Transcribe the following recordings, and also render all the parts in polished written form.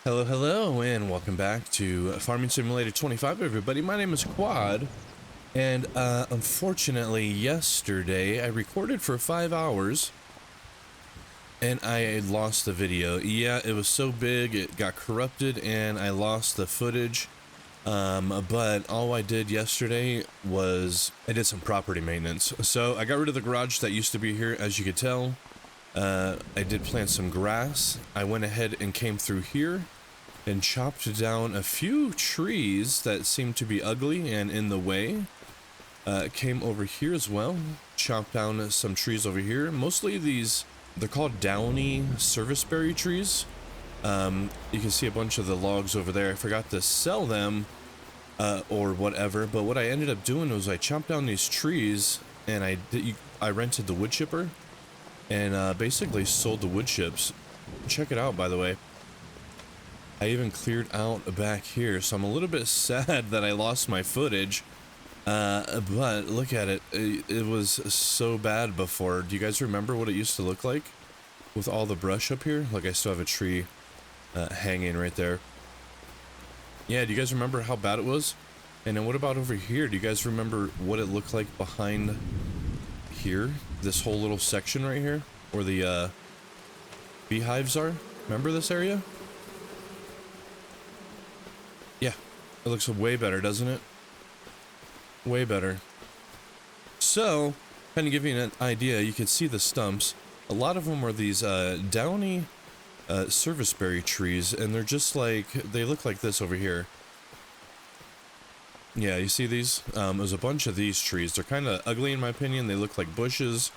Hello, hello, and welcome back to Farming Simulator 25, everybody. My name is Quad, and unfortunately, yesterday I recorded for 5 hours, and I lost the video. Yeah, it was so big, it got corrupted, and I lost the footage. But all I did yesterday was I did some property maintenance. So I got rid of the garage that used to be here, as you could tell. I did plant some grass. I went ahead and came through here and chopped down a few trees that seemed to be ugly and in the way. Came over here as well, chopped down some trees over here. Mostly these, they're called downy serviceberry trees. You can see a bunch of the logs over there. I forgot to sell them or whatever, but what I ended up doing was I chopped down these trees and I rented the wood chipper and basically sold the wood chips. Check it out, by the way. I even cleared out back here, so I'm a little bit sad that I lost my footage. But look at it. It was so bad before. Do you guys remember what it used to look like with all the brush up here? Like, I still have a tree hanging right there. Yeah, do you guys remember how bad it was? And then what about over here? Do you guys remember what it looked like behind here? This whole little section right here where the beehives are? Remember this area? Yeah, it looks way better, doesn't it? Way better. So, kind of give you an idea, you can see the stumps. A lot of them are these downy serviceberry trees, and they're just like, they look like this over here. Yeah, you see these? There's a bunch of these trees. They're kind of ugly in my opinion. They look like bushes.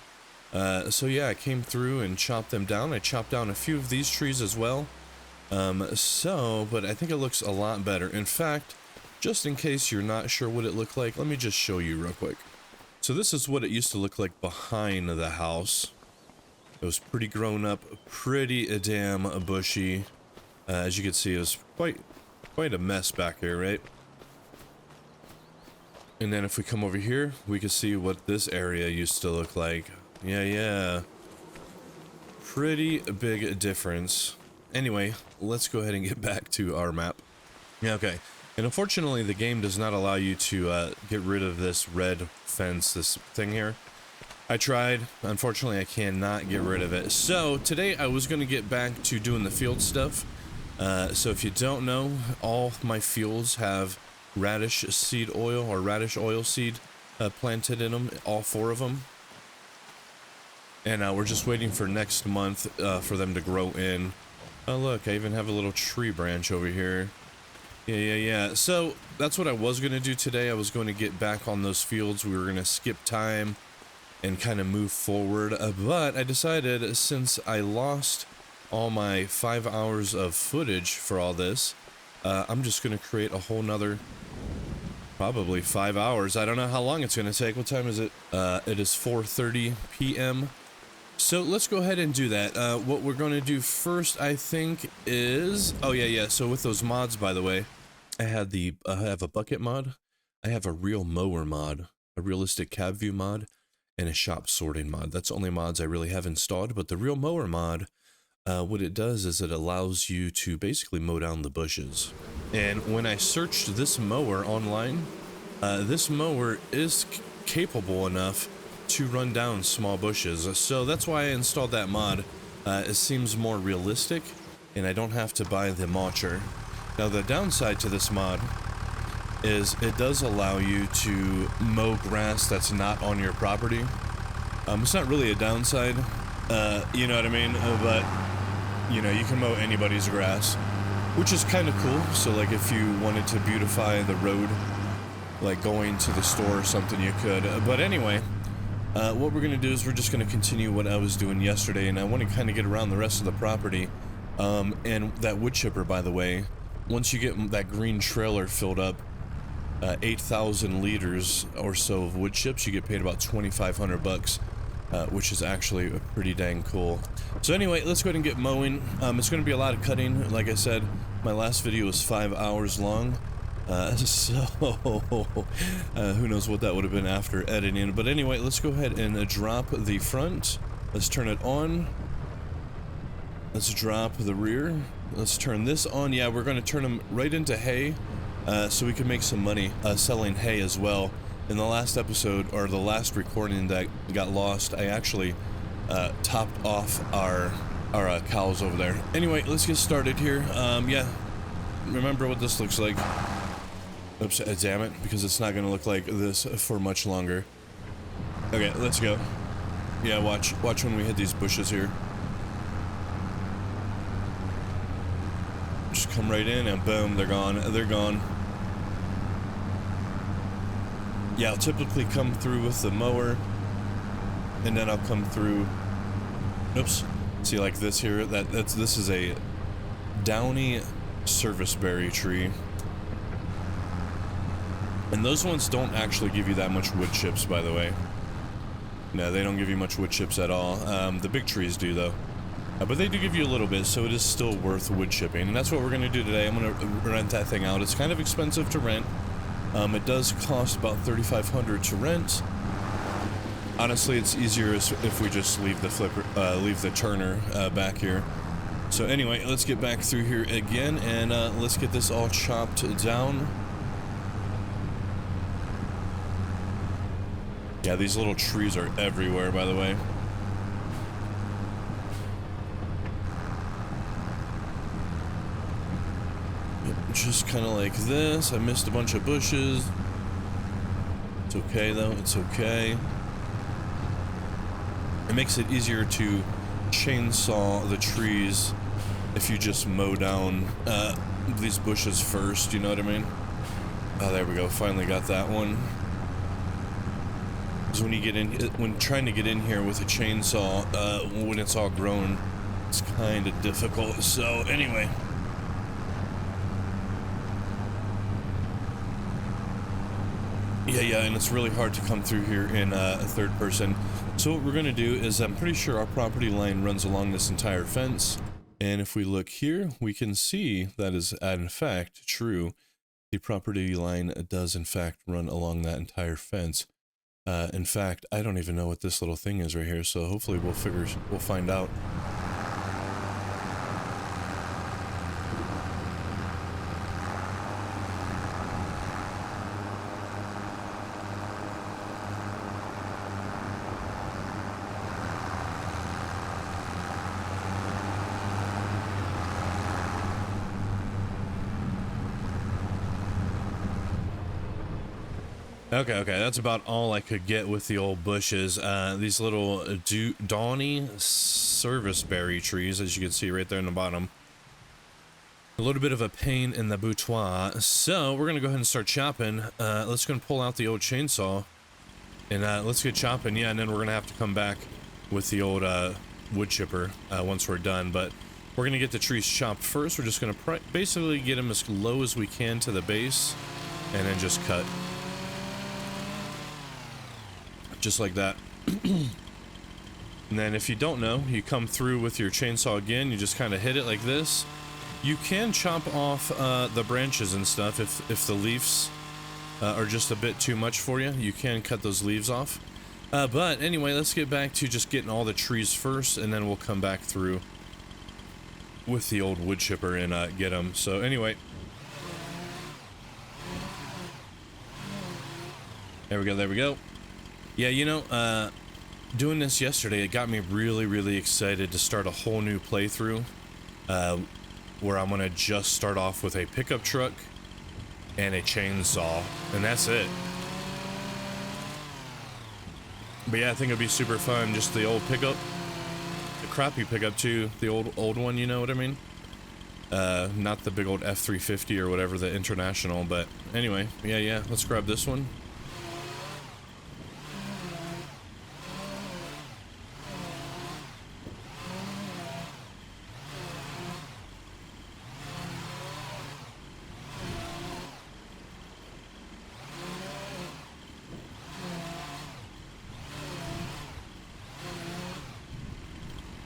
So yeah, I came through and chopped them down. I chopped down a few of these trees as well. But I think it looks a lot better. In fact, just in case you're not sure what it looked like, let me just show you real quick. So this is what it used to look like behind the house. It was pretty grown up, pretty damn bushy. As you can see, it was quite a mess back here, right? And then if we come over here, we can see what this area used to look like. Yeah. Pretty big difference. Anyway, let's go ahead and get back to our map. Yeah, okay. And unfortunately, the game does not allow you to get rid of this red fence, this thing here. I tried. Unfortunately, I cannot get rid of it. So today I was going to get back to doing the field stuff. So if you don't know, all my fields have radish seed oil or radish oil seed planted in them, all 4 of them. And we're just waiting for next month for them to grow in. Oh look, I even have a little tree branch over here. Yeah. So that's what I was going to do today. I was going to get back on those fields. We were going to skip time and kind of move forward. But I decided, since I lost all my 5 hours of footage for all this, I'm just going to create a whole nother, probably 5 hours. I don't know how long it's going to take. What time is it? It is 4:30 p.m. So let's go ahead and do that. What we're going to do first, I think, is... Oh, yeah. So with those mods, by the way, I have a bucket mod, I have a real mower mod, a realistic cab view mod, and a shop sorting mod. That's the only mods I really have installed. But the real mower mod, what it does is it allows you to basically mow down the bushes. And when I searched this mower online, this mower is capable enough to run down small bushes. So that's why I installed that mod. It seems more realistic, and I don't have to buy the mulcher. Now the downside to this mod is it does allow you to mow grass that's not on your property. It's not really a downside, you know what I mean? But, you know, you can mow anybody's grass, which is kind of cool. So like if you wanted to beautify the road, like going to the store or something, you could. But anyway, what we're going to do is we're just going to continue what I was doing yesterday, and I want to kind of get around the rest of the property. And that wood chipper, by the way, once you get that green trailer filled up, 8,000 liters or so of wood chips, you get paid about 2,500 bucks, which is actually pretty dang cool. So anyway, let's go ahead and get mowing. It's going to be a lot of cutting. Like I said, my last video was 5 hours long. Who knows what that would have been after editing. But anyway, let's go ahead and drop the front. Let's turn it on. Let's drop the rear. Let's turn this on. Yeah, we're going to turn them right into hay so we can make some money selling hay as well. In the last episode, or the last recording that got lost, I actually topped off our cows over there. Anyway, let's get started here. Yeah, remember what this looks like. Oops, damn it, because it's not going to look like this for much longer. Okay, let's go. Yeah, watch when we hit these bushes here. Just come right in and boom, they're gone. They're gone. Yeah, I'll typically come through with the mower, and then I'll come through. Oops. See, like this here. This is a downy serviceberry tree, and those ones don't actually give you that much wood chips, by the way. No, they don't give you much wood chips at all. The big trees do, though. But they do give you a little bit, so it is still worth wood chipping. And that's what we're going to do today. I'm going to rent that thing out. It's kind of expensive to rent. It does cost about $3,500 to rent. Honestly, it's easier if we just leave the turner back here. So anyway, let's get back through here again, and let's get this all chopped down. Yeah, these little trees are everywhere, by the way. Just kind of like this. I missed a bunch of bushes. It's okay though, it's okay. It makes it easier to chainsaw the trees if you just mow down these bushes first, you know what I mean? Oh, there we go, finally got that one. Because when trying to get in here with a chainsaw, when it's all grown, it's kind of difficult. So anyway. Yeah, and it's really hard to come through here in a third person. So what we're going to do is, I'm pretty sure our property line runs along this entire fence. And if we look here, we can see that is in fact true. The property line does in fact run along that entire fence. In fact, I don't even know what this little thing is right here, so hopefully we'll find out. Okay, that's about all I could get with the old bushes. These little dawny serviceberry trees, as you can see right there in the bottom. A little bit of a pain in the boutoir. So we're gonna go ahead and start chopping. Let's go pull out the old chainsaw, and let's get chopping. Yeah, and then we're gonna have to come back with the old wood chipper once we're done. But we're gonna get the trees chopped first. We're just gonna basically get them as low as we can to the base, and then just cut. Just like that. And then if you don't know, you come through with your chainsaw again, you just kind of hit it like this. You can chop off the branches and stuff if the leaves are just a bit too much for you. You can cut those leaves off. But anyway, let's get back to just getting all the trees first, and then we'll come back through with the old wood chipper and get them. So anyway. There we go. Yeah, you know, doing this yesterday, it got me really excited to start a whole new playthrough, where I'm gonna just start off with a pickup truck and a chainsaw, and that's it. But yeah, I think it'd be super fun, just the old pickup, the crappy pickup too, the old one, you know what I mean? Not the big old F350 or whatever, the International, but anyway, yeah, let's grab this one.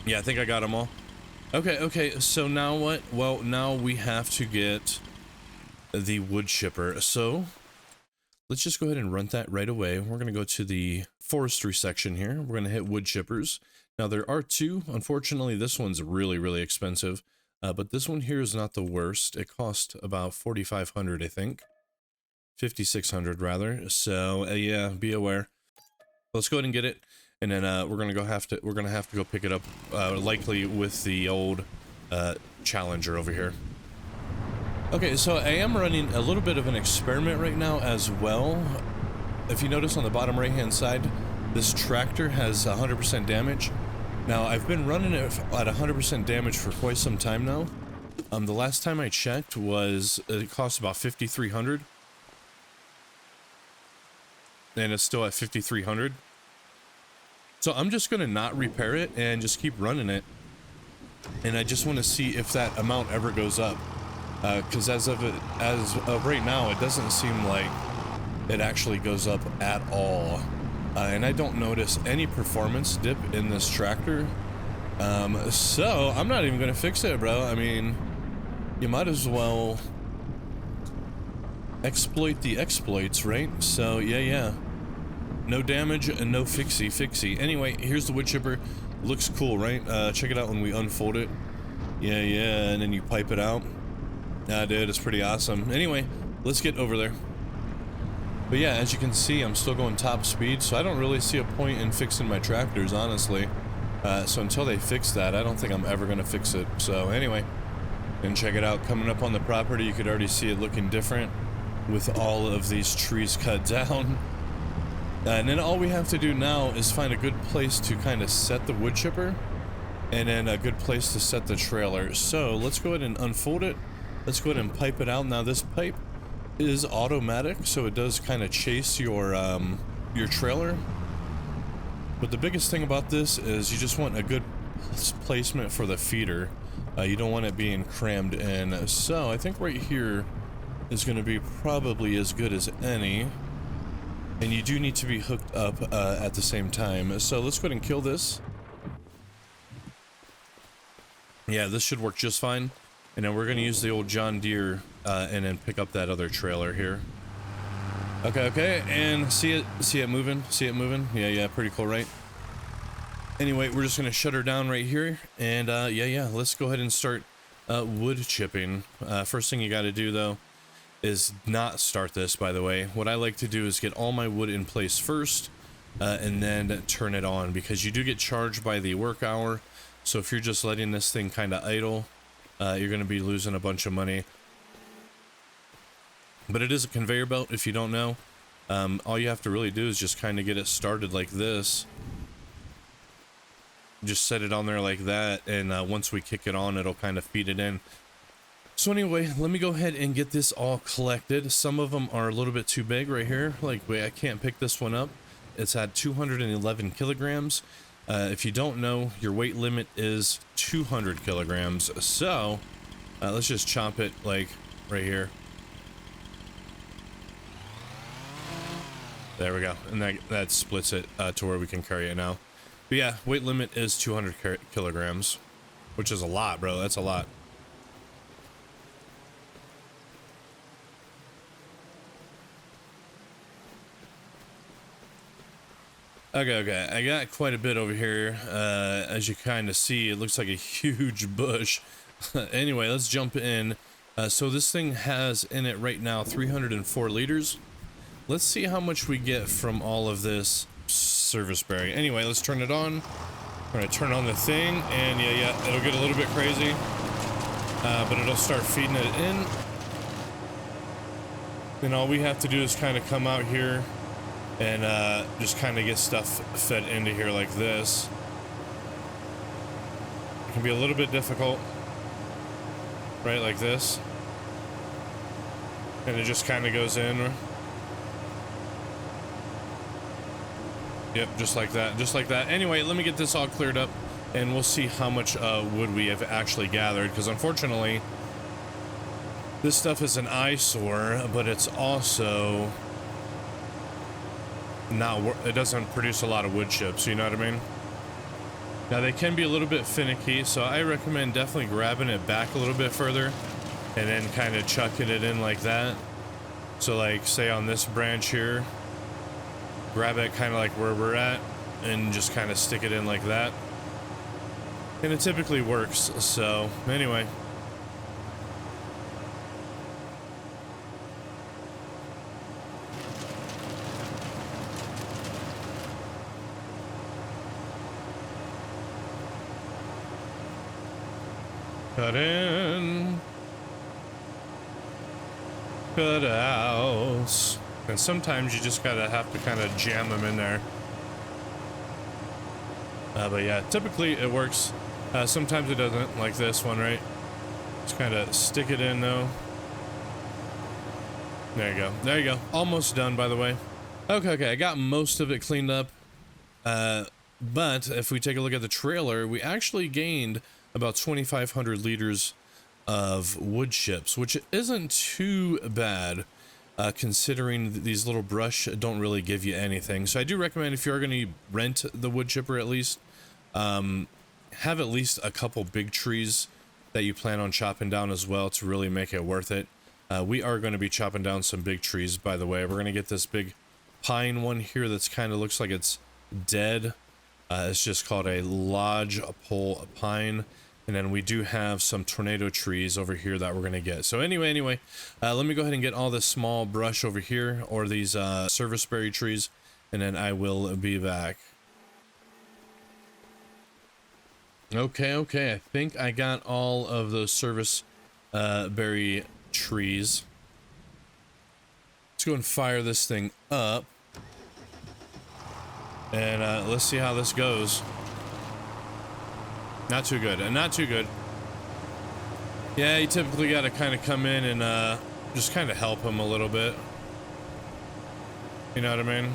Yeah, I think I got them all. Okay, so now what? Well, now we have to get the wood chipper. So let's just go ahead and run that right away. We're going to go to the forestry section here. We're going to hit wood chippers. Now there are two. Unfortunately, this one's really, really expensive. But this one here is not the worst. It cost about 4,500, I think. 5,600 rather. So yeah, be aware. Let's go ahead and get it, and then we're gonna have to go pick it up, likely with the old Challenger over here. Okay, so I am running a little bit of an experiment right now as well. If you notice on the bottom right hand side, this tractor has 100% damage. Now I've been running it at 100% damage for quite some time now. The last time I checked was it cost about 5,300. And it's still at 5,300. So I'm just gonna not repair it and just keep running it, and I just want to see if that amount ever goes up, because as of right now, it doesn't seem like it actually goes up at all, and I don't notice any performance dip in this tractor. So I'm not even gonna fix it, bro. I mean, you might as well exploit the exploits, right? So yeah, no damage and no fixie. Anyway, here's the wood chipper. Looks cool, right? Check it out when we unfold it. Yeah, and then you pipe it out. Nah, dude, it's pretty awesome. Anyway, let's get over there. But yeah, as you can see, I'm still going top speed, so I don't really see a point in fixing my tractors, honestly. So until they fix that, I don't think I'm ever gonna fix it. So anyway, and check it out. Coming up on the property, you could already see it looking different with all of these trees cut down. And then all we have to do now is find a good place to kind of set the wood chipper, and then a good place to set the trailer. So let's go ahead and unfold it. Let's go ahead and pipe it out. Now this pipe is automatic, so it does kind of chase your trailer. But the biggest thing about this is you just want a good placement for the feeder. You don't want it being crammed in. So I think right here is going to be probably as good as any, and you do need to be hooked up at the same time. So let's go ahead and kill this. Yeah, this should work just fine, and then we're going to use the old John Deere and then pick up that other trailer here. Okay, and see it moving, yeah, pretty cool, right? Anyway, we're just going to shut her down right here, and yeah, let's go ahead and start wood chipping. First thing you got to do though is not start this, by the way. What I like to do is get all my wood in place first, and then turn it on, because you do get charged by the work hour. So if you're just letting this thing kind of idle, you're going to be losing a bunch of money. But it is a conveyor belt, if you don't know. All you have to really do is just kind of get it started like this. Just set it on there like that, and once we kick it on, it'll kind of feed it in. So anyway, let me go ahead and get this all collected. Some of them are a little bit too big right here. Like, wait, I can't pick this one up. It's at 211 kilograms. If you don't know, your weight limit is 200 kilograms. So let's just chomp it like right here. There we go. And that splits it to where we can carry it now. But yeah, weight limit is 200 kilograms, which is a lot, bro. That's a lot. Okay, I got quite a bit over here. As you kind of see, it looks like a huge bush. Anyway, let's jump in. So this thing has in it right now 304 liters. Let's see how much we get from all of this service berry. Anyway, let's turn it on. We're gonna turn on the thing, and yeah, it'll get a little bit crazy, but it'll start feeding it in. Then all we have to do is kind of come out here and just kind of get stuff fed into here like this. It can be a little bit difficult, right, like this, and it just kind of goes in. Yep, just like that. Anyway, let me get this all cleared up, and we'll see how much wood we have actually gathered, because unfortunately this stuff is an eyesore, but it's also not, it doesn't produce a lot of wood chips, you know what I mean? Now they can be a little bit finicky, so I recommend definitely grabbing it back a little bit further and then kind of chucking it in like that. So like say on this branch here, grab it kind of like where we're at and just kind of stick it in like that. And it typically works. So anyway. Cut in. Cut out. And sometimes you just gotta have to kind of jam them in there. But yeah, typically it works. Sometimes it doesn't, like this one, right? Just kind of stick it in though. There you go. There you go. Almost done, by the way. Okay, I got most of it cleaned up. But if we take a look at the trailer, we actually gained about 2,500 liters of wood chips, which isn't too bad, considering these little brush don't really give you anything. So I do recommend, if you're going to rent the wood chipper, at least have at least a couple big trees that you plan on chopping down as well to really make it worth it. We are going to be chopping down some big trees, by the way. We're going to get this big pine one here that's kind of looks like it's dead. It's just called a lodgepole pine. And then we do have some tornado trees over here that we're going to get. So anyway, let me go ahead and get all this small brush over here, or these serviceberry trees, and then I will be back. Okay, I think I got all of those serviceberry trees. Let's go and fire this thing up. And let's see how this goes. Not too good, and not too good. Yeah, you typically got to kind of come in and just kind of help him a little bit. You know what I mean?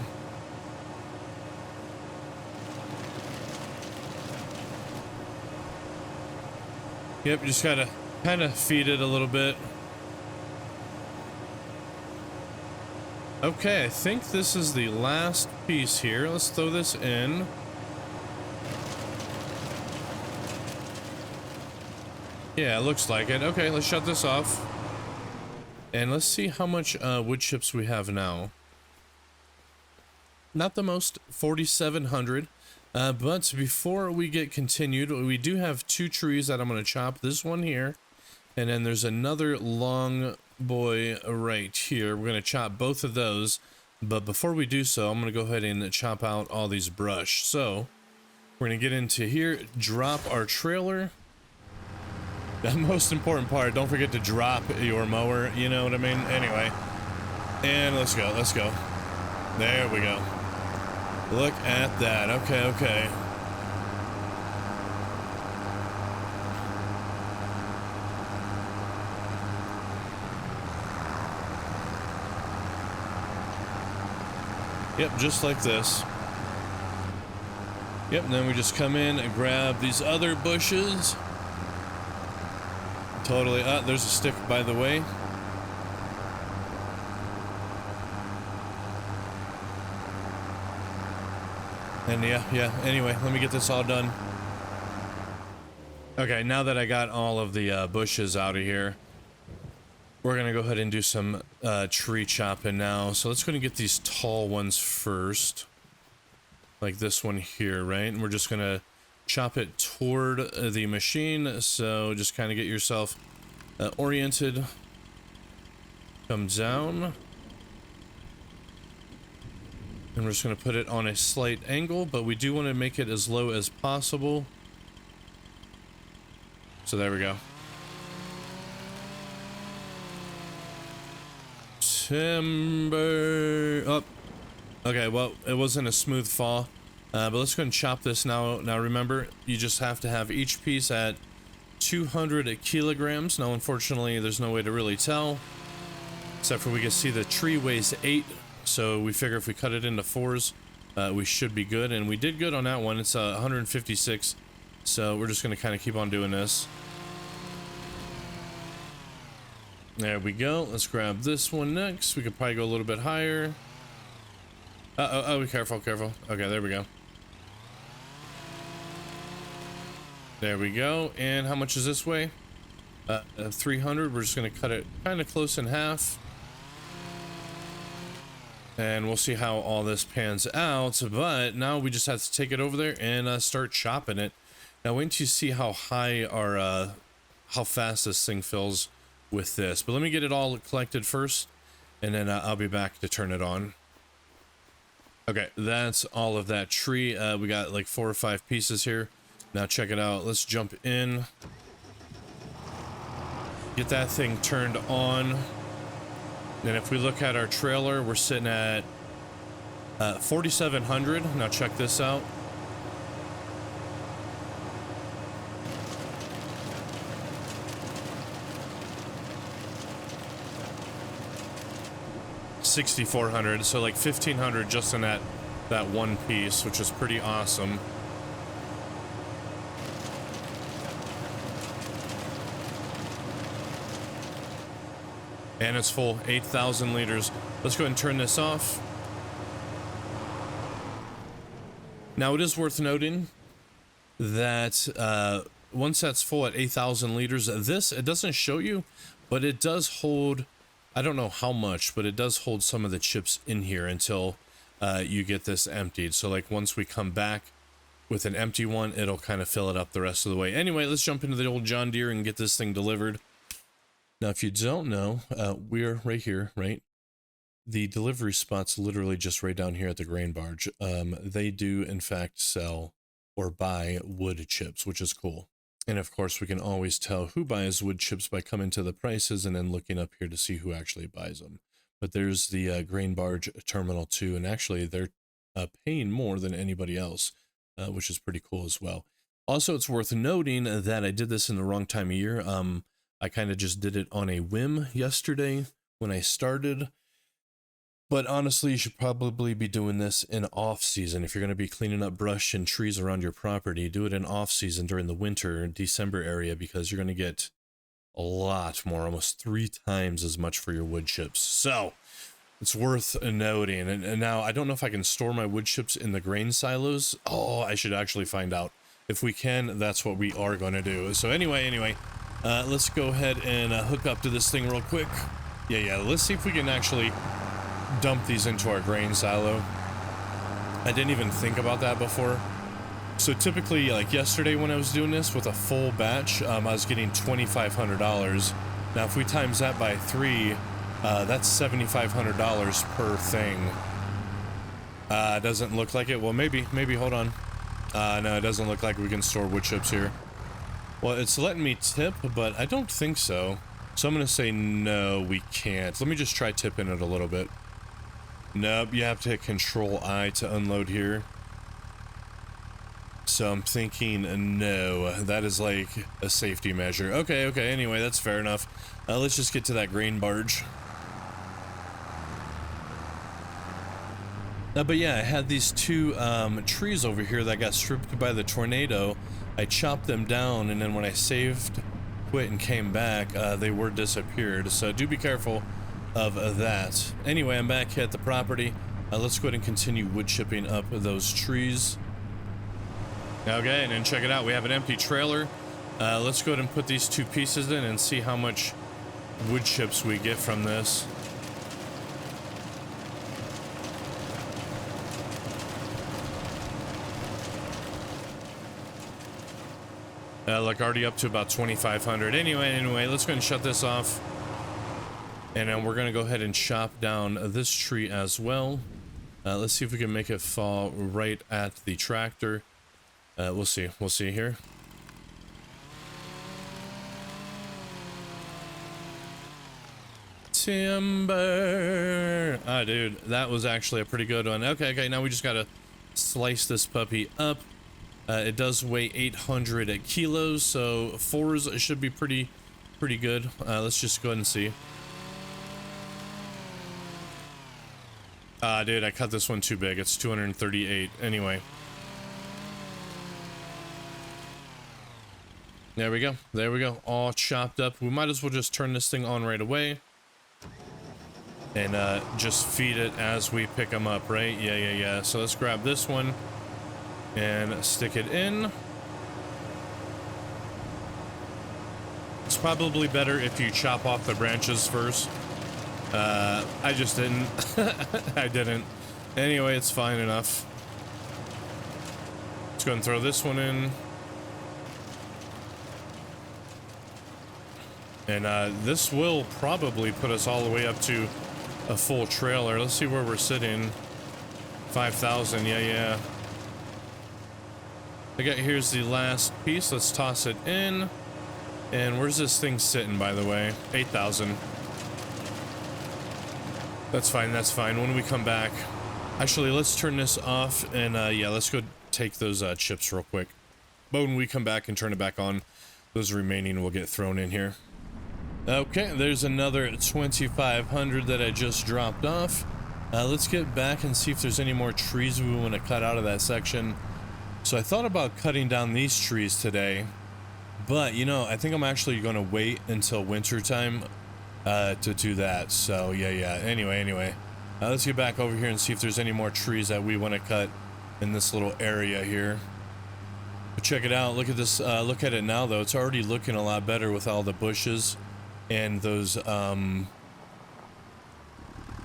Yep, you just got to kind of feed it a little bit. Okay, I think this is the last piece here. Let's throw this in. Yeah, it looks like it. Okay, let's shut this off. And let's see how much wood chips we have now. Not the most, 4,700. But before we get continued, we do have two trees that I'm going to chop. This one here. And then there's another long boy right here. We're going to chop both of those. But before we do so, I'm going to go ahead and chop out all these brush. So we're going to get into here, drop our trailer. The most important part, don't forget to drop your mower, you know what I mean? Anyway, and let's go. There we go. Look at that. Okay. Yep, just like this. Yep, and then we just come in and grab these other bushes. Totally. There's a stick, by the way. And yeah. Anyway, let me get this all done. Okay, now that I got all of the bushes out of here, we're gonna go ahead and do some tree chopping now. So let's go and get these tall ones first, like this one here, right? And we're just gonna chop it toward the machine. So just kind of get yourself oriented. Come down. And we're just going to put it on a slight angle, but we do want to make it as low as possible. So there we go. Timber. Oh. Okay, well, it wasn't a smooth fall. But let's go and chop this now. Now remember, you just have to have each piece at 200 kilograms. Now, unfortunately, there's no way to really tell, except for we can see the tree weighs 8. So we figure if we cut it into 4s, we should be good. And we did good on that one. It's 156. So we're just going to kind of keep on doing this. There we go. Let's grab this one next. We could probably go a little bit higher. Oh, be careful. Okay, there we go. There we go. And how much is this weigh? 300. We're just going to cut it kind of close in half. And we'll see how all this pans out, but now we just have to take it over there and start chopping it. Now wait until you see how high our, how fast this thing fills with this. But let me get it all collected first, and then I'll be back to turn it on. Okay, that's all of that tree. We got like 4 or 5 pieces here. Now check it out. Let's jump in. Get that thing turned on. And if we look at our trailer, we're sitting at 4,700. Now check this out. $6,400, so like 1,500 just in that one piece, which is pretty awesome. And it's full, 8,000 liters. Let's go ahead and turn this off. Now it is worth noting that once that's full at 8,000 liters, it doesn't show you, but it does hold, I don't know how much, but it does hold some of the chips in here until you get this emptied. So like once we come back with an empty one, it'll kind of fill it up the rest of the way. Anyway, let's jump into the old John Deere and get this thing delivered. Now, if you don't know, we're right here, right? The delivery spot's literally just right down here at the grain barge. They do, in fact, sell or buy wood chips, which is cool. And of course, we can always tell who buys wood chips by coming to the prices and then looking up here to see who actually buys them. But there's the grain barge terminal 2, and actually they're paying more than anybody else, which is pretty cool as well. Also, it's worth noting that I did this in the wrong time of year. I kind of just did it on a whim yesterday when I started. But honestly, you should probably be doing this in off season. If you're going to be cleaning up brush and trees around your property, do it in off season during the winter, December area, because you're going to get a lot more, almost 3 times as much for your wood chips. So it's worth noting. And now I don't know if I can store my wood chips in the grain silos. Oh, I should actually find out. If we can, that's what we are going to do. So anyway, let's go ahead and hook up to this thing real quick. Yeah, let's see if we can actually dump these into our grain silo. I didn't even think about that before. So typically, like yesterday when I was doing this with a full batch, I was getting $2,500. Now if we times that by 3, that's $7,500 per thing. Doesn't look like it. Well, maybe, hold on. No, it doesn't look like we can store wood chips here. Well, it's letting me tip, but I don't think so. So I'm going to say no, we can't. Let me just try tipping it a little bit. Nope, you have to hit Control-I to unload here. So I'm thinking no, that is like a safety measure. Okay, anyway, that's fair enough. Let's just get to that grain barge. But yeah, I had these 2 trees over here that got stripped by the tornado. I chopped them down, and then when I saved, quit, and came back, they were disappeared. So do be careful of that. Anyway, I'm back at the property. Let's go ahead and continue wood chipping up those trees. Okay, and then check it out. We have an empty trailer. Let's go ahead and put these 2 pieces in and see how much wood chips we get from this. Look, already up to about 2,500. Anyway, let's go ahead and shut this off. And then we're going to go ahead and chop down this tree as well. Let's see if we can make it fall right at the tractor. We'll see here. Timber. Ah, dude, that was actually a pretty good one. Okay, now we just got to slice this puppy up. It does weigh 800 kilos, so 4s should be pretty good. Let's just go ahead and see. Dude, I cut this one too big. It's 238. Anyway. There we go. All chopped up. We might as well just turn this thing on right away. And just feed it as we pick them up, right? Yeah. So let's grab this one and stick it in. It's probably better if you chop off the branches first. I just didn't. I didn't. Anyway, it's fine enough. Let's go and throw this one in. And this will probably put us all the way up to a full trailer. Let's see where we're sitting. 5,000, yeah. Here's the last piece. Let's toss it in. And where's this thing sitting, by the way? 8,000. That's fine, that's fine. When we come back, actually, let's turn this off and yeah, let's go take those chips real quick. But when we come back and turn it back on, those remaining will get thrown in here. Okay, there's another 2,500 that I just dropped off. Let's get back and see if there's any more trees we want to cut out of that section. So I thought about cutting down these trees today, but you know, I think I'm actually going to wait until winter time to do that. So yeah. Anyway, let's get back over here and see if there's any more trees that we want to cut in this little area here. But check it out. Look at this. Look at it now, though. It's already looking a lot better with all the bushes and those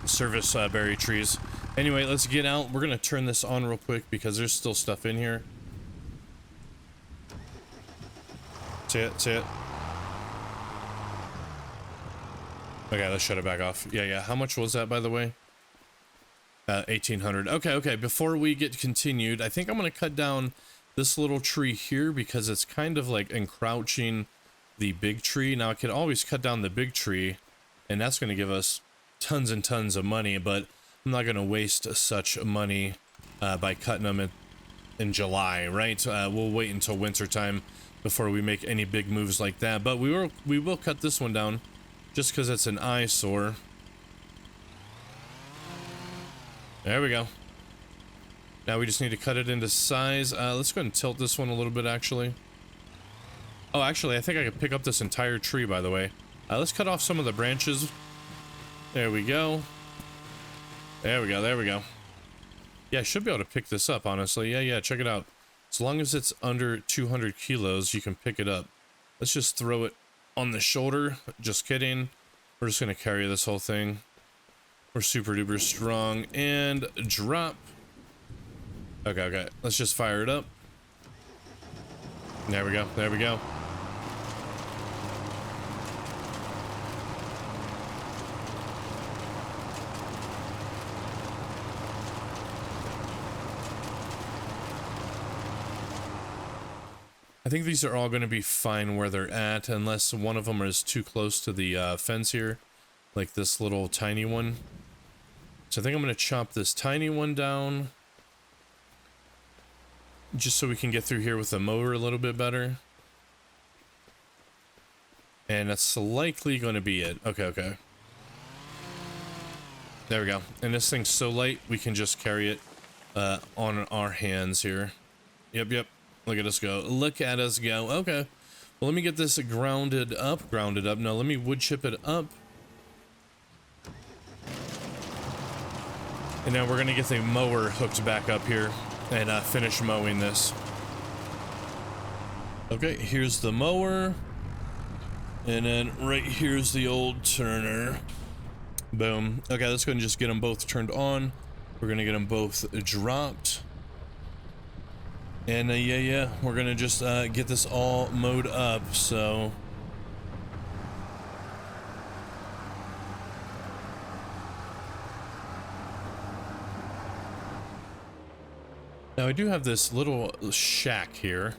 service berry trees. Anyway, let's get out. We're gonna turn this on real quick because there's still stuff in here. See it. Okay, let's shut it back off. Yeah. How much was that, by the way? 1,800. Okay. Before we get continued, I think I'm gonna cut down this little tree here because it's kind of like encroaching the big tree. Now I could always cut down the big tree, and that's gonna give us tons and tons of money, but I'm not gonna waste such money by cutting them in July, right? We'll wait until winter time before we make any big moves like that. But we will cut this one down just because it's an eyesore. There we go. Now we just need to cut it into size. Let's go ahead and tilt this one a little bit, actually. Oh, actually, I think I could pick up this entire tree, by the way. Let's cut off some of the branches. There we go. There we go. Yeah, I should be able to pick this up, honestly. Yeah, check it out. As long as it's under 200 kilos, you can pick it up. Let's just throw it on the shoulder. Just kidding. We're just going to carry this whole thing. We're super duper strong. And drop. Okay. Let's just fire it up. There we go. I think these are all going to be fine where they're at, unless one of them is too close to the fence here, like this little tiny one. So I think I'm going to chop this tiny one down, just so we can get through here with the mower a little bit better. And that's likely going to be it. Okay. There we go. And this thing's so light, we can just carry it on our hands here. Yep. Look at us go. Okay. Well, let me get this grounded up. No, let me wood chip it up. And now we're going to get the mower hooked back up here and finish mowing this. Okay, here's the mower. And then right here's the old turner. Boom. Okay, let's go and just get them both turned on. We're going to get them both dropped. And yeah, we're gonna just get this all mowed up. So now I do have this little shack here.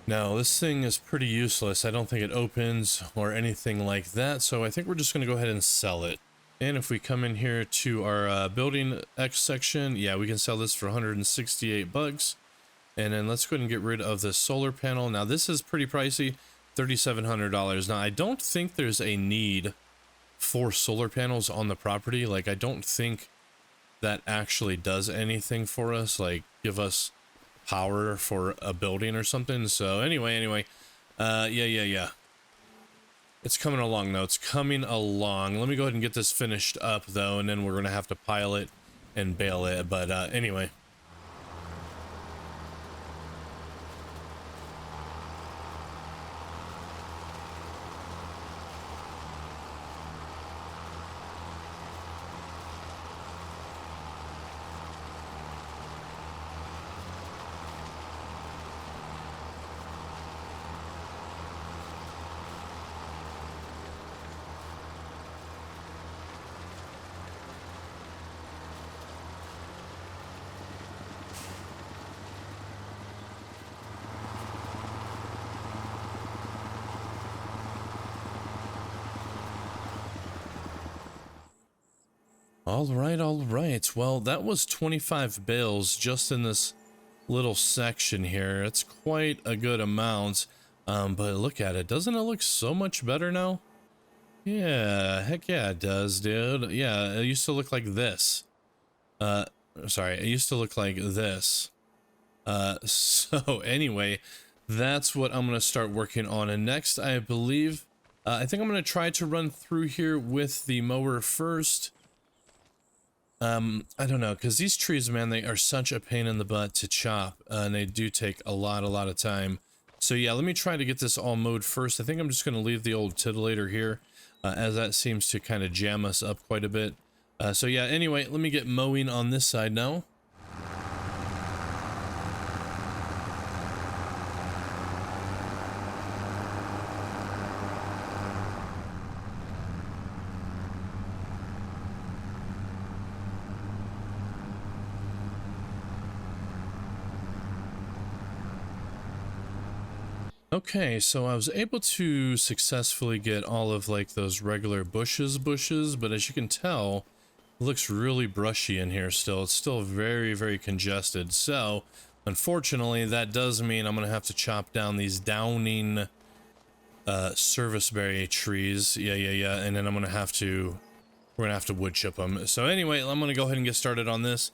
Now this thing is pretty useless. I don't think it opens or anything like that, so I think we're just gonna go ahead and sell it. And if we come in here to our building X section, yeah, we can sell this for 168 bucks. And then let's go ahead and get rid of the solar panel. Now this is pretty pricey, $3,700. Now I don't think there's a need for solar panels on the property. Like I don't think that actually does anything for us, like give us power for a building or something. So anyway, yeah. It's coming along though. It's coming along. Let me go ahead and get this finished up though, and then we're gonna have to pile it and bale it. But anyway. All right, all right. Well, that was 25 bales just in this little section here. It's quite a good amount. But look at it. Doesn't it look so much better now? Yeah, heck yeah, it does, dude. Yeah, it used to look like this. Uh, sorry, it used to look like this. So anyway, that's what I'm going to start working on. And next, I believe, I think I'm going to try to run through here with the mower first. I don't know, because these trees, man, they are such a pain in the butt to chop, and they do take a lot of time. So yeah, let me try to get this all mowed first. I think I'm just going to leave the old titillator here, as that seems to kind of jam us up quite a bit. So yeah, anyway, let me get mowing on this side now. Okay, so I was able to successfully get all of like those regular bushes, but as you can tell, it looks really brushy in here still. It's still very congested. So, unfortunately, that does mean I'm gonna have to chop down these downing serviceberry trees. Yeah, and then we're gonna have to wood chip them. So anyway, I'm gonna go ahead and get started on this.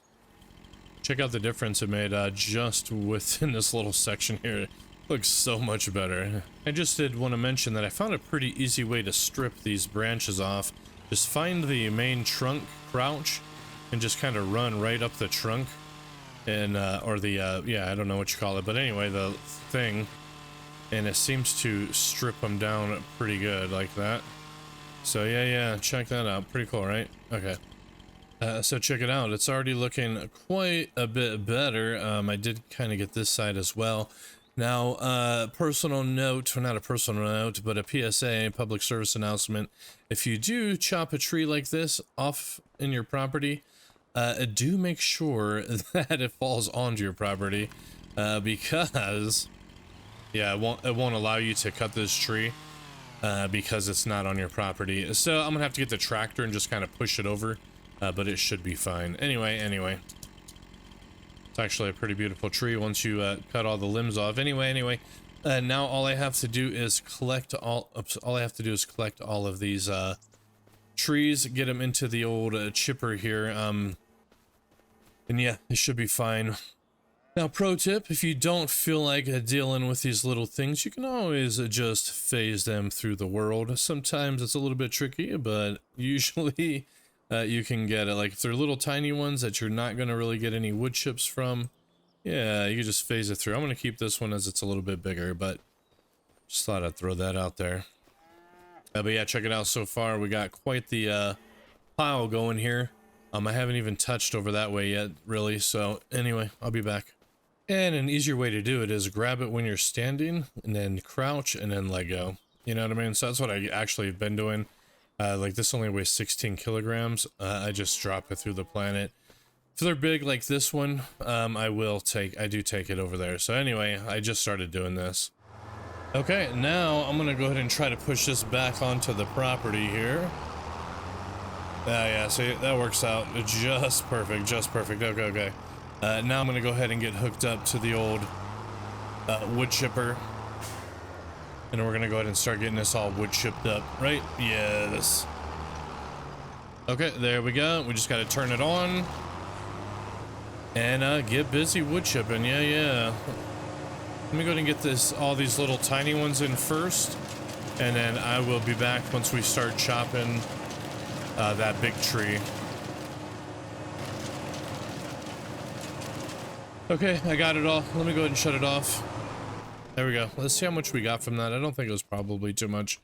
Check out the difference it made just within this little section here. Looks so much better. I just did want to mention that I found a pretty easy way to strip these branches off. Just find the main trunk, crouch, and just kind of run right up the trunk. And, or the, yeah, I don't know what you call it, but anyway, the thing. And it seems to strip them down pretty good like that. So yeah, check that out. Pretty cool, right? Okay. So check it out. It's already looking quite a bit better. I did kind of get this side as well. Now, personal note, or not a personal note, but a PSA, public service announcement. If you do chop a tree like this off in your property, do make sure that it falls onto your property, because, yeah, it won't allow you to cut this tree, because it's not on your property. So I'm gonna have to get the tractor and just kind of push it over, but it should be fine. Anyway. It's actually a pretty beautiful tree once you cut all the limbs off. Anyway, now all I have to do is collect all of these trees, get them into the old chipper here, and yeah, it should be fine. Now, pro tip, if you don't feel like dealing with these little things, you can always just phase them through the world. Sometimes it's a little bit tricky, but usually you can get it. Like if they're little tiny ones that you're not going to really get any wood chips from, yeah, you can just phase it through. I'm going to keep this one as it's a little bit bigger, but just thought I'd throw that out there. But yeah, check it out so far. We got quite the pile going here. I haven't even touched over that way yet, really. So anyway, I'll be back. And an easier way to do it is grab it when you're standing and then crouch and then let go. You know what I mean? So that's what I actually have been doing. Like this only weighs 16 kilograms. I just drop it through the planet. If they're big like this one, I do take it over there. So anyway, I just started doing this. Okay, now I'm gonna go ahead and try to push this back onto the property here. Yeah, see, that works out just perfect, okay. Now I'm gonna go ahead and get hooked up to the old wood chipper. And we're gonna go ahead and start getting this all wood chipped up, right? Yes. Okay, there we go. We just gotta turn it on. And get busy wood chipping, yeah. Let me go ahead and get all these little tiny ones in first. And then I will be back once we start chopping that big tree. Okay, I got it all. Let me go ahead and shut it off. There we go. Let's see how much we got from that. I don't think it was probably too much.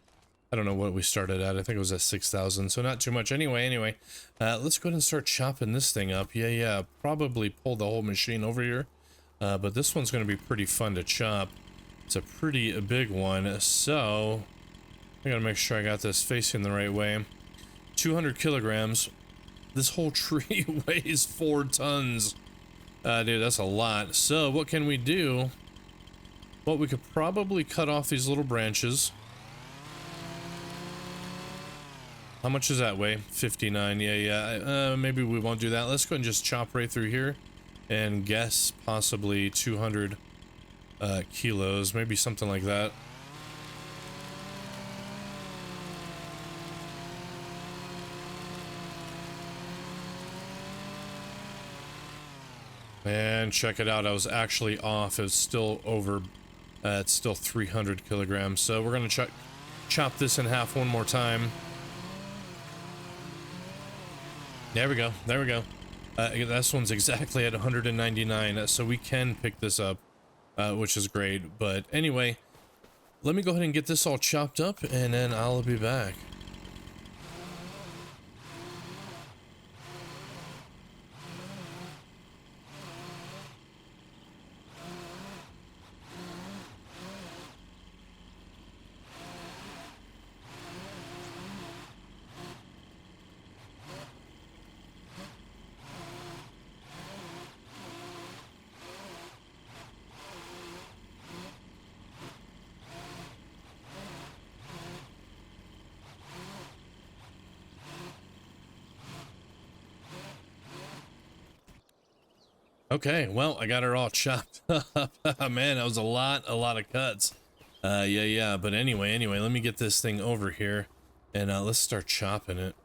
I don't know what we started at. I think it was at 6,000, so not too much. Anyway, let's go ahead and start chopping this thing up. Yeah. Probably pull the whole machine over here. But this one's going to be pretty fun to chop. It's a pretty big one, so I gotta make sure I got this facing the right way. 200 kilograms. This whole tree weighs 4 tons. Dude, that's a lot. So what can we do? Well, we could probably cut off these little branches. How much does that weigh? 59. Yeah. Maybe we won't do that. Let's go and just chop right through here and guess possibly 200 kilos, maybe something like that. And check it out, I was actually off. It's still over, it's still 300 kilograms. So we're gonna chop this in half one more time. There we go, there we go. This one's exactly at 199, so we can pick this up, which is great. But anyway, let me go ahead and get this all chopped up, and then I'll be back. Okay, well, I got her all chopped up. Man, that was a lot of cuts. Yeah, but anyway, let me get this thing over here, and let's start chopping it.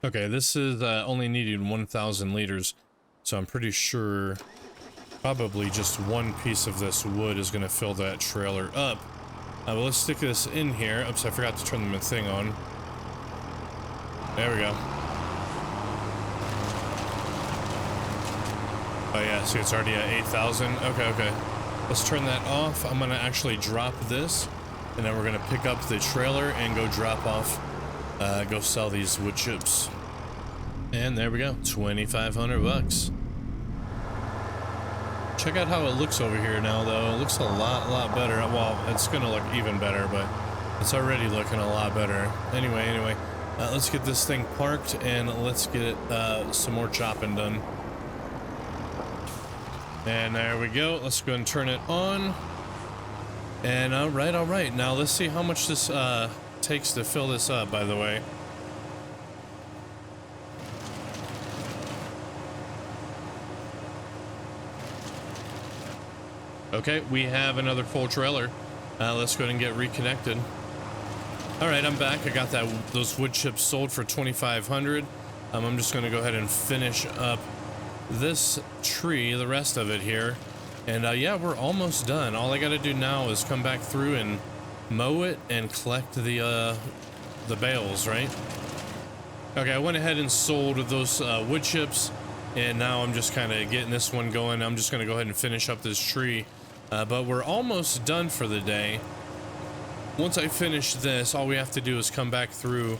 Okay, this is only needing 1,000 liters, so I'm pretty sure probably just one piece of this wood is going to fill that trailer up. But let's stick this in here. Oops, I forgot to turn the thing on. There we go. Oh yeah, see, it's already at 8,000. Okay. Let's turn that off. I'm gonna actually drop this, and then we're gonna pick up the trailer and go drop off, go sell these wood chips. And there we go, 2,500 bucks. Check out how it looks over here now, though. It looks a lot better. Well, it's gonna look even better, but it's already looking a lot better. Anyway, let's get this thing parked, and let's get some more chopping done. And there we go. Let's go and turn it on. And all right. Now let's see how much this takes to fill this up, by the way. Okay, we have another full trailer. Let's go ahead and get reconnected. All right, I'm back. I got those wood chips sold for 2,500. I'm just going to go ahead and finish up this tree, the rest of it here, and yeah, we're almost done. All I gotta do now is come back through and mow it and collect the bales, right? Okay, I went ahead and sold those wood chips, and now I'm just kind of getting this one going. I'm just gonna go ahead and finish up this tree, but we're almost done for the day. Once I finish this, all we have to do is come back through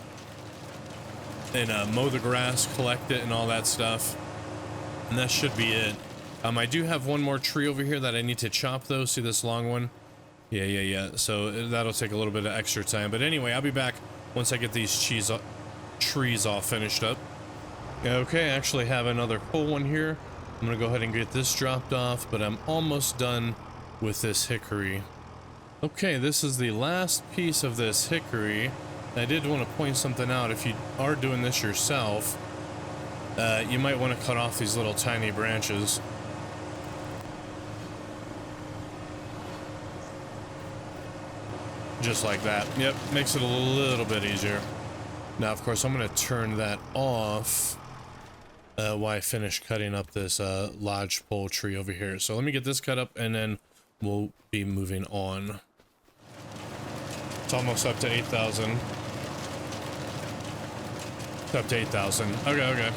and mow the grass, collect it, and all that stuff. And that should be it. I do have one more tree over here that I need to chop, though. See this long one? Yeah. So that'll take a little bit of extra time. But anyway, I'll be back once I get these trees all finished up. Okay, I actually have another full one here. I'm going to go ahead and get this dropped off, but I'm almost done with this hickory. Okay, this is the last piece of this hickory. I did want to point something out. If you are doing this yourself, you might want to cut off these little tiny branches. Just like that. Yep, makes it a little bit easier. Now, of course, I'm going to turn that off while I finish cutting up this lodgepole tree over here. So let me get this cut up, and then we'll be moving on. It's almost up to 8,000. It's up to 8,000. Okay.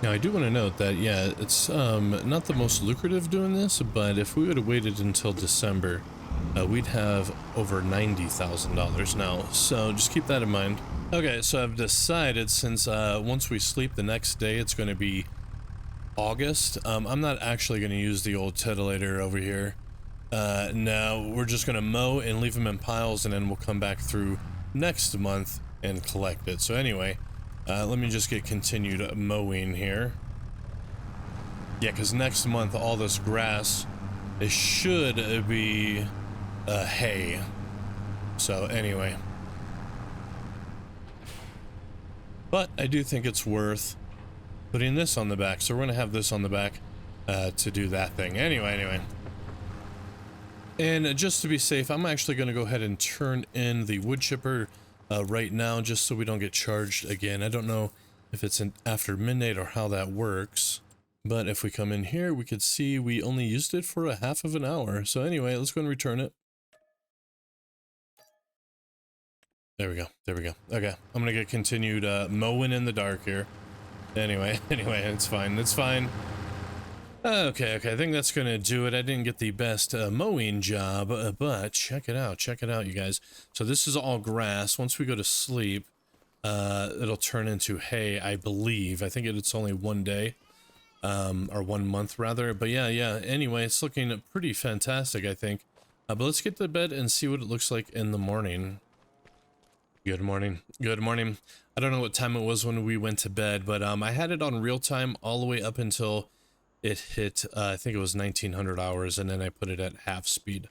Now, I do want to note that, yeah, it's not the most lucrative doing this, but if we would have waited until December, we'd have over $90,000 now. So just keep that in mind. Okay, so I've decided, since once we sleep the next day, it's going to be August. I'm not actually going to use the old titillator over here. No, we're just going to mow and leave them in piles, and then we'll come back through next month and collect it. So anyway, let me just get continued mowing here. Yeah, because next month all this grass, it should be hay. So anyway, But I do think it's worth putting this on the back. So we're going to have this on the back to do that thing. Anyway. And just to be safe, I'm actually going to go ahead and turn in the wood chipper right now, just so we don't get charged again. I don't know if it's after midnight or how that works. But if we come in here, we could see we only used it for a half of an hour. So anyway, let's go and return it. There we go. Okay, I'm gonna get continued mowing in the dark here. Anyway, it's fine. Okay, I think that's gonna do it. I didn't get the best mowing job, but check it out, you guys. So this is all grass. Once we go to sleep, it'll turn into hay, I believe. I think it's only 1 day, or 1 month rather. But yeah. Anyway, it's looking pretty fantastic, I think. But let's get to bed and see what it looks like in the morning. Good morning. I don't know what time it was when we went to bed, but I had it on real time all the way up until it hit, I think it was 1900 hours, and then I put it at half speed.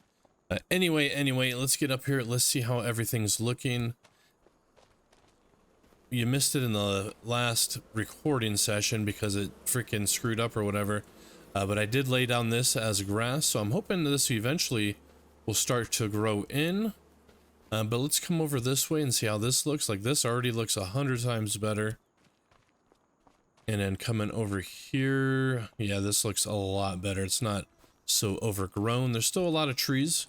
Anyway, let's get up here. Let's see how everything's looking. You missed it in the last recording session because it freaking screwed up or whatever. But I did lay down this as grass, so I'm hoping this eventually will start to grow in. But let's come over this way and see how this looks. Like, this already looks 100 times better. And then coming over here, yeah, this looks a lot better. It's not so overgrown. There's still a lot of trees.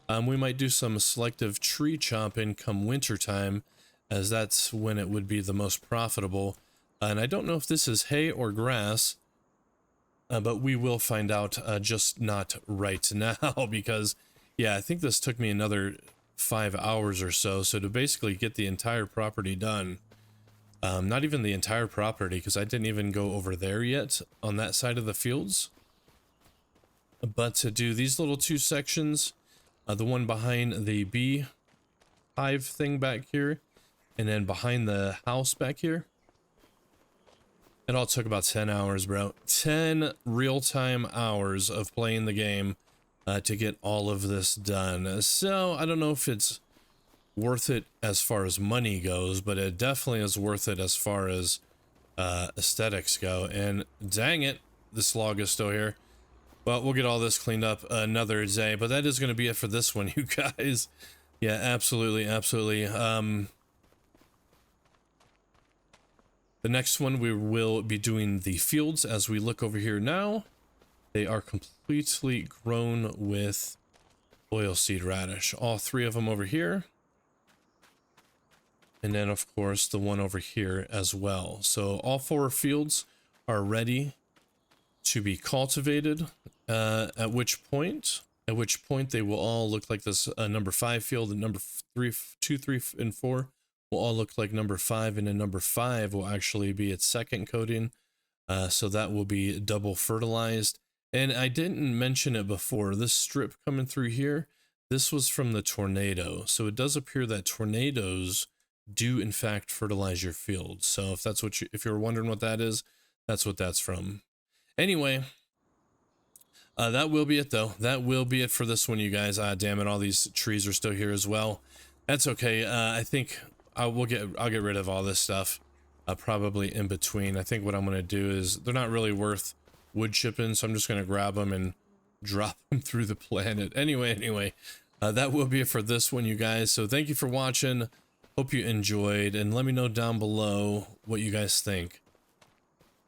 We might do some selective tree chopping come winter time, as that's when it would be the most profitable. And I don't know if this is hay or grass, but we will find out, just not right now, because, yeah, I think this took me another 5 hours or so. So to basically get the entire property done, not even the entire property, because I didn't even go over there yet on that side of the fields, but to do these little 2 sections, the one behind the bee hive thing back here, and then behind the house back here, it all took about 10 hours, bro. 10 real-time hours of playing the game to get all of this done. So I don't know if it's worth it as far as money goes, but it definitely is worth it as far as aesthetics go. And dang it, this log is still here. But we'll get all this cleaned up another day. But that is going to be it for this one, you guys. Yeah, absolutely. The next one, we will be doing the fields. As we look over here now, they are completely grown with oilseed radish. All 3 of them over here. And then, of course, the one over here as well. So all 4 fields are ready to be cultivated, at which point they will all look like this number 5 field, and number 2, 3, and 4 will all look like number 5, and then number 5 will actually be its second coating. So that will be double fertilized. And I didn't mention it before, this strip coming through here, this was from the tornado. So it does appear that tornadoes do in fact fertilize your field. So if that's what if you're wondering what that is, that's what that's from. Anyway, that will be it though. That will be it for this one, you guys. Damn it, all these trees are still here as well. That's okay. I think I'll get rid of all this stuff probably in between. I think what I'm gonna do is, they're not really worth wood chipping, so I'm just gonna grab them and drop them through the planet. Anyway, that will be it for this one, you guys. So thank you for watching. Hope you enjoyed, and let me know down below what you guys think.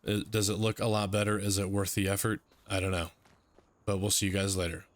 Does it look a lot better? Is it worth the effort? I don't know, but we'll see you guys later.